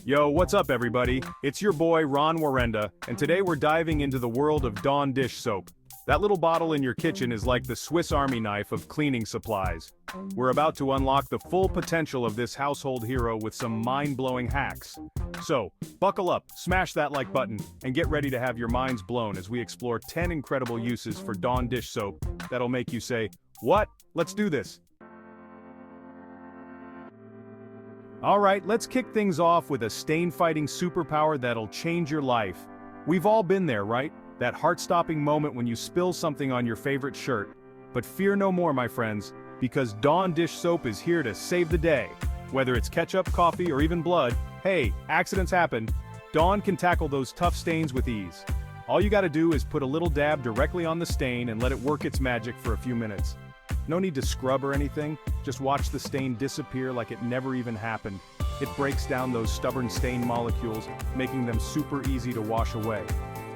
Yo, what's up everybody? It's your boy Ron Warenda, and today we're diving into the world of Dawn dish soap. That little bottle in your kitchen is like the Swiss Army knife of cleaning supplies. We're about to unlock the full potential of this household hero with some mind-blowing hacks. So, buckle up, smash that like button, and get ready to have your minds blown as we explore 10 incredible uses for Dawn dish soap that'll make you say, "What? Let's do this." Alright, let's kick things off with a stain-fighting superpower that'll change your life. We've all been there, right? That heart-stopping moment when you spill something on your favorite shirt. But fear no more, my friends, because Dawn dish soap is here to save the day. Whether it's ketchup, coffee, or even blood, hey, accidents happen. Dawn can tackle those tough stains with ease. All you gotta do is put a little dab directly on the stain and let it work its magic for a few minutes. No need to scrub or anything, just watch the stain disappear like it never even happened. It breaks down those stubborn stain molecules, making them super easy to wash away.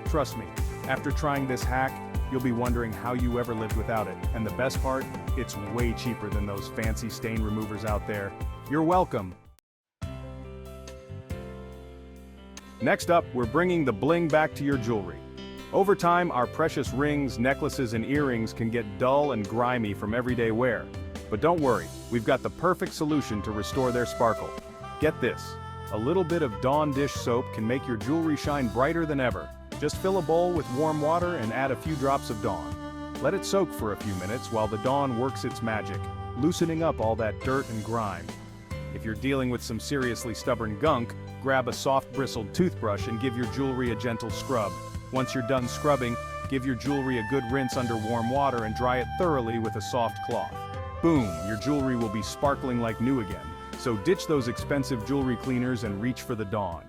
Trust me, after trying this hack, you'll be wondering how you ever lived without it. And the best part, it's way cheaper than those fancy stain removers out there. You're welcome. Next up, we're bringing the bling back to your jewelry. Over time, our precious rings, necklaces, and earrings can get dull and grimy from everyday wear. But don't worry, we've got the perfect solution to restore their sparkle. Get this, a little bit of Dawn dish soap can make your jewelry shine brighter than ever. Just fill a bowl with warm water and add a few drops of Dawn. Let it soak for a few minutes while the Dawn works its magic, loosening up all that dirt and grime. If you're dealing with some seriously stubborn gunk, grab a soft bristled toothbrush and give your jewelry a gentle scrub. Once you're done scrubbing, give your jewelry a good rinse under warm water and dry it thoroughly with a soft cloth. Boom, your jewelry will be sparkling like new again. So ditch those expensive jewelry cleaners and reach for the Dawn.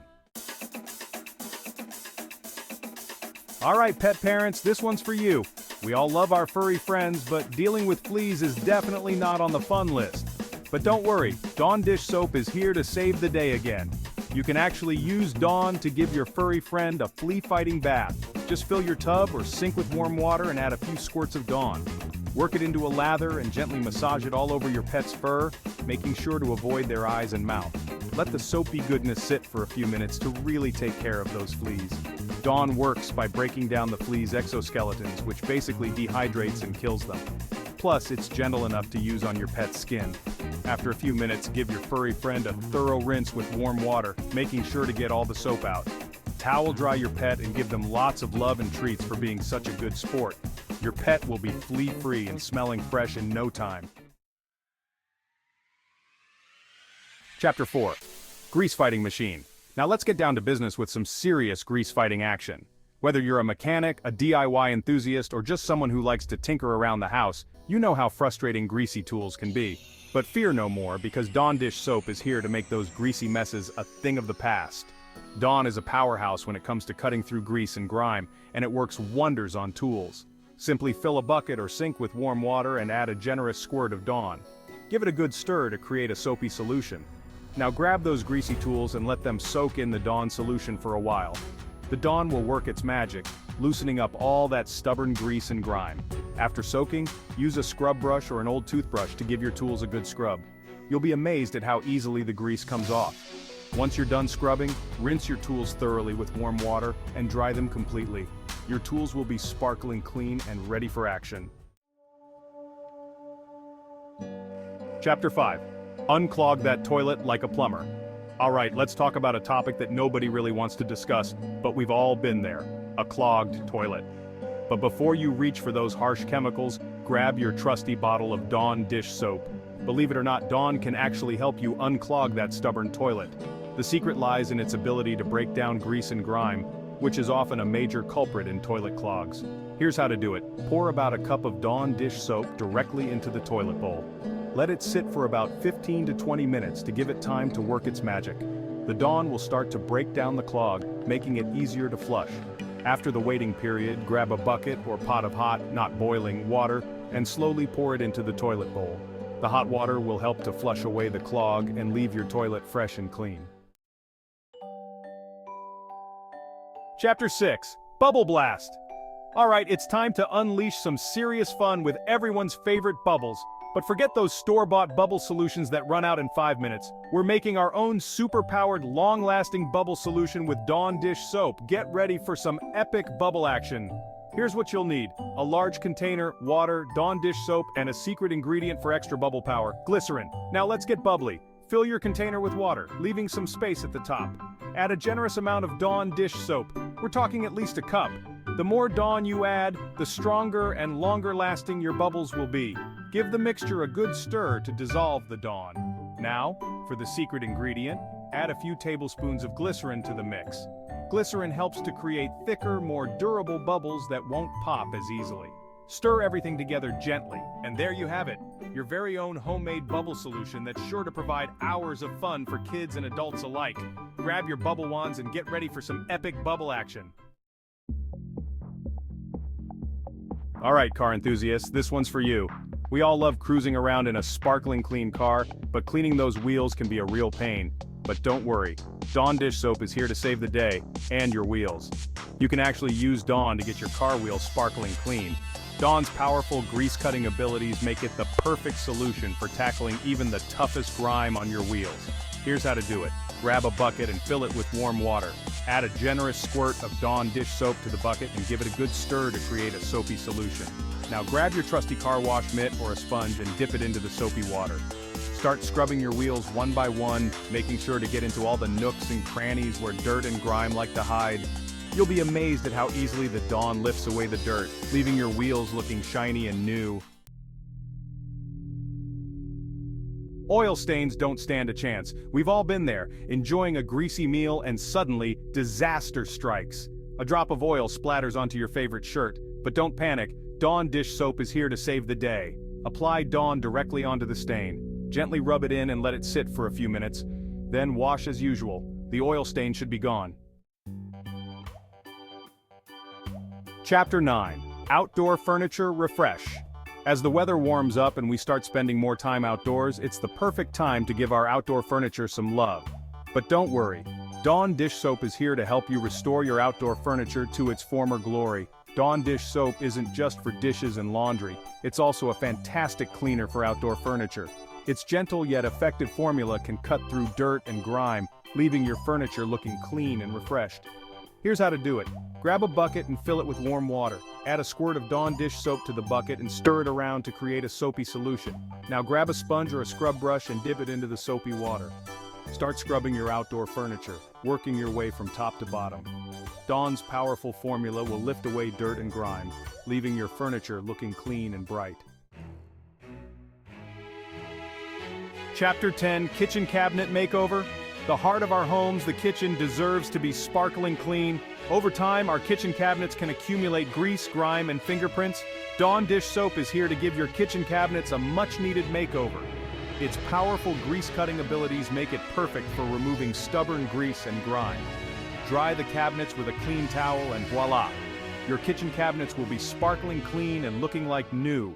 Alright pet parents, this one's for you. We all love our furry friends, but dealing with fleas is definitely not on the fun list. But don't worry, Dawn dish soap is here to save the day again. You can actually use Dawn to give your furry friend a flea-fighting bath. Just fill your tub or sink with warm water and add a few squirts of Dawn. Work it into a lather and gently massage it all over your pet's fur, making sure to avoid their eyes and mouth. Let the soapy goodness sit for a few minutes to really take care of those fleas. Dawn works by breaking down the fleas' exoskeletons, which basically dehydrates and kills them. Plus, it's gentle enough to use on your pet's skin. After a few minutes, give your furry friend a thorough rinse with warm water, making sure to get all the soap out. Towel dry your pet and give them lots of love and treats for being such a good sport. Your pet will be flea-free and smelling fresh in no time. Chapter 4. Grease Fighting Machine. Now let's get down to business with some serious grease fighting action. Whether you're a mechanic, a DIY enthusiast, or just someone who likes to tinker around the house, you know how frustrating greasy tools can be. But fear no more, because Dawn dish soap is here to make those greasy messes a thing of the past. Dawn is a powerhouse when it comes to cutting through grease and grime, and it works wonders on tools. Simply fill a bucket or sink with warm water and add a generous squirt of Dawn. Give it a good stir to create a soapy solution. Now grab those greasy tools and let them soak in the Dawn solution for a while. The Dawn will work its magic, loosening up all that stubborn grease and grime. After soaking, use a scrub brush or an old toothbrush to give your tools a good scrub. You'll be amazed at how easily the grease comes off. Once you're done scrubbing, rinse your tools thoroughly with warm water and dry them completely. Your tools will be sparkling clean and ready for action. Chapter 5. Unclog that toilet like a plumber. Alright, let's talk about a topic that nobody really wants to discuss, but we've all been there. A clogged toilet. But before you reach for those harsh chemicals, grab your trusty bottle of Dawn dish soap. Believe it or not, Dawn can actually help you unclog that stubborn toilet. The secret lies in its ability to break down grease and grime, which is often a major culprit in toilet clogs. Here's how to do it. Pour about a cup of Dawn dish soap directly into the toilet bowl. Let it sit for about 15 to 20 minutes to give it time to work its magic. The Dawn will start to break down the clog, making it easier to flush. After the waiting period, grab a bucket or pot of hot, not boiling, water, and slowly pour it into the toilet bowl. The hot water will help to flush away the clog and leave your toilet fresh and clean. Chapter 6. Bubble Blast. Alright, it's time to unleash some serious fun with everyone's favorite bubbles. But forget those store-bought bubble solutions that run out in 5 minutes. We're making our own super-powered, long-lasting bubble solution with Dawn dish soap. Get ready for some epic bubble action. Here's what you'll need: a large container, water, Dawn dish soap, and a secret ingredient for extra bubble power: glycerin. Now let's get bubbly. Fill your container with water, leaving some space at the top. Add a generous amount of Dawn dish soap. We're talking at least a cup. The more Dawn you add, the stronger and longer lasting your bubbles will be. Give the mixture a good stir to dissolve the Dawn. Now, for the secret ingredient, add a few tablespoons of glycerin to the mix. Glycerin helps to create thicker, more durable bubbles that won't pop as easily. Stir everything together gently, and there you have it, your very own homemade bubble solution that's sure to provide hours of fun for kids and adults alike. Grab your bubble wands and get ready for some epic bubble action. Alright, car enthusiasts, this one's for you. We all love cruising around in a sparkling clean car, but cleaning those wheels can be a real pain. But don't worry, Dawn dish soap is here to save the day, and your wheels. You can actually use Dawn to get your car wheels sparkling clean. Dawn's powerful grease-cutting abilities make it the perfect solution for tackling even the toughest grime on your wheels. Here's how to do it. Grab a bucket and fill it with warm water. Add a generous squirt of Dawn dish soap to the bucket and give it a good stir to create a soapy solution. Now grab your trusty car wash mitt or a sponge and dip it into the soapy water. Start scrubbing your wheels one by one, making sure to get into all the nooks and crannies where dirt and grime like to hide. You'll be amazed at how easily the Dawn lifts away the dirt, leaving your wheels looking shiny and new. Oil stains don't stand a chance. We've all been there, enjoying a greasy meal, and suddenly, disaster strikes. A drop of oil splatters onto your favorite shirt, but don't panic. Dawn dish soap is here to save the day. Apply Dawn directly onto the stain. Gently rub it in and let it sit for a few minutes. Then wash as usual. The oil stain should be gone. Chapter 9. Outdoor Furniture Refresh. As the weather warms up and we start spending more time outdoors, it's the perfect time to give our outdoor furniture some love. But don't worry, Dawn dish soap is here to help you restore your outdoor furniture to its former glory. Dawn dish soap isn't just for dishes and laundry, it's also a fantastic cleaner for outdoor furniture. Its gentle yet effective formula can cut through dirt and grime, leaving your furniture looking clean and refreshed. Here's how to do it. Grab a bucket and fill it with warm water. Add a squirt of Dawn dish soap to the bucket and stir it around to create a soapy solution. Now grab a sponge or a scrub brush and dip it into the soapy water. Start scrubbing your outdoor furniture, working your way from top to bottom. Dawn's powerful formula will lift away dirt and grime, leaving your furniture looking clean and bright. Chapter 10, Kitchen Cabinet Makeover. The heart of our homes, the kitchen, deserves to be sparkling clean. Over time, our kitchen cabinets can accumulate grease, grime, and fingerprints. Dawn dish soap is here to give your kitchen cabinets a much-needed makeover. Its powerful grease-cutting abilities make it perfect for removing stubborn grease and grime. Dry the cabinets with a clean towel and voila! Your kitchen cabinets will be sparkling clean and looking like new.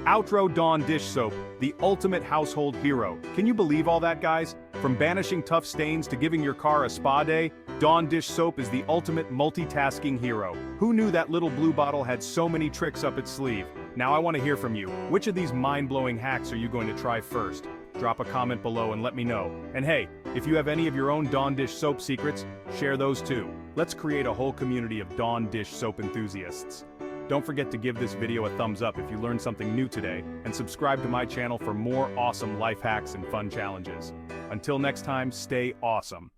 Outro Dawn dish soap, the ultimate household hero. Can you believe all that, guys? From banishing tough stains to giving your car a spa day, Dawn dish soap is the ultimate multitasking hero. Who knew that little blue bottle had so many tricks up its sleeve? Now I want to hear from you. Which of these mind-blowing hacks are you going to try first? Drop a comment below and let me know. And hey, if you have any of your own Dawn dish soap secrets, share those too. Let's create a whole community of Dawn dish soap enthusiasts. Don't forget to give this video a thumbs up if you learned something new today, and subscribe to my channel for more awesome life hacks and fun challenges. Until next time, stay awesome.